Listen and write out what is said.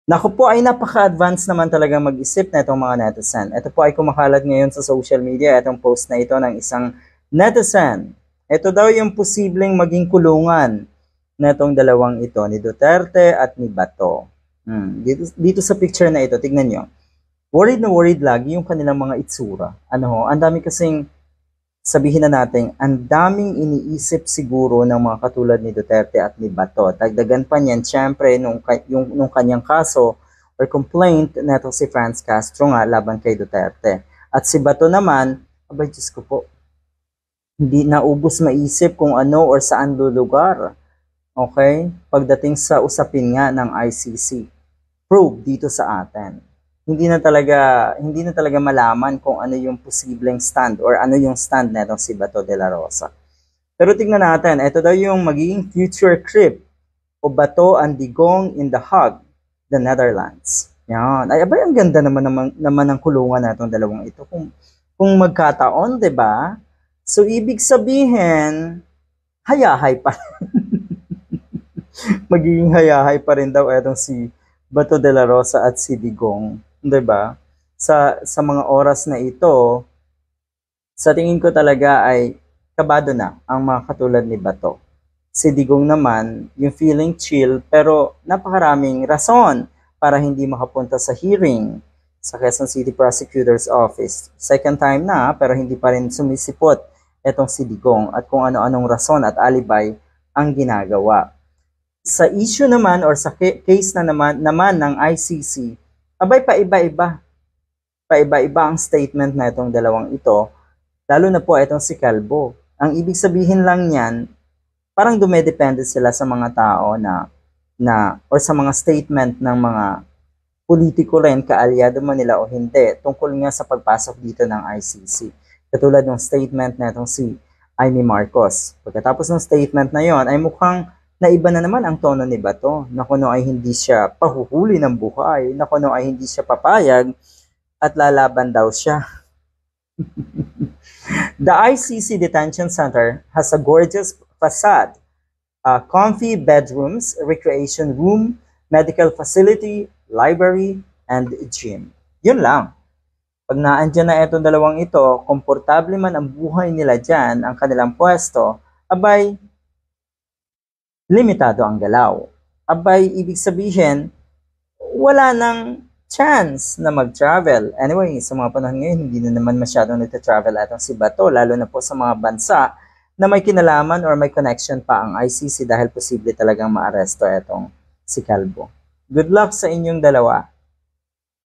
Naku po ay napaka-advanced naman talaga mag-isip na itong mga netizen. Ito po ay kumakalat ngayon sa social media, itong post na ito ng isang netizen. Ito daw yung posibleng maging kulungan na itong dalawang ito, ni Duterte at ni Bato. Dito sa picture na ito, tignan nyo. Worried na worried lagi yung kanilang mga itsura. Ano ho, ang dami kasing sabihin na natin, ang daming iniisip siguro ng mga katulad ni Duterte at ni Bato. Dagdagan pa niyan, syempre, nung kanyang kaso or complaint na ito si Franz Castro nga laban kay Duterte. At si Bato naman, abay, Diyos ko po, hindi naubos maisip kung ano or saan lulugar. Okay? Pagdating sa usapin nga ng ICC. Probe dito sa atin. Hindi na talaga malaman kung ano yung posibleng stand or ano yung stand netong si Bato de la Rosa. Pero tingnan natin, ito daw yung magiging future trip o Bato and Digong in The Hague, the Netherlands. Yan. Ay, abay, ang ganda naman ng kulungan natong dalawang ito. Kung magkataon, 'di ba? So, ibig sabihin, hayahay pa. Magiging hayahay pa rin daw itong si Bato de la Rosa at si Digong. 'Di ba? Sa mga oras na ito, sa tingin ko talaga ay kabado na ang mga katulad ni Bato. Si Digong naman, yung feeling chill pero napakaraming rason para hindi makapunta sa hearing sa Quezon City Prosecutor's Office. Second time na pero hindi pa rin sumisipot etong si Digong at kung ano-anong rason at alibay ang ginagawa. Sa issue naman or sa case na naman ng ICC, abay paiba-iba. Paiba-iba ang statement na itong dalawang ito, lalo na po itong si Calvo. Ang ibig sabihin lang niyan, parang dumedepende sila sa mga tao na or sa mga statement ng mga politiko rin, kaalyado man nila o hindi, tungkol nga sa pagpasok dito ng ICC. Katulad ng statement na itong si Amy Marcos. Pagkatapos ng statement na yon ay mukhang naiba na naman ang tono ni Bato na kuno ay hindi siya pahuhuli ng buhay, na kuno ay hindi siya papayag at lalaban daw siya. The ICC Detention Center has a gorgeous facade, comfy bedrooms, recreation room, medical facility, library, and gym. Yun lang. Pag naandyan na itong dalawang ito, komportable man ang buhay nila dyan, ang kanilang pwesto, abay, limitado ang galaw. Abay, ibig sabihin, wala nang chance na mag-travel. Anyway, sa mga panahon ngayon, hindi na naman masyadong nagta-travel atong si Bato, lalo na po sa mga bansa na may kinalaman or may connection pa ang ICC dahil posible talagang maaresto itong si Calvo. Good luck sa inyong dalawa.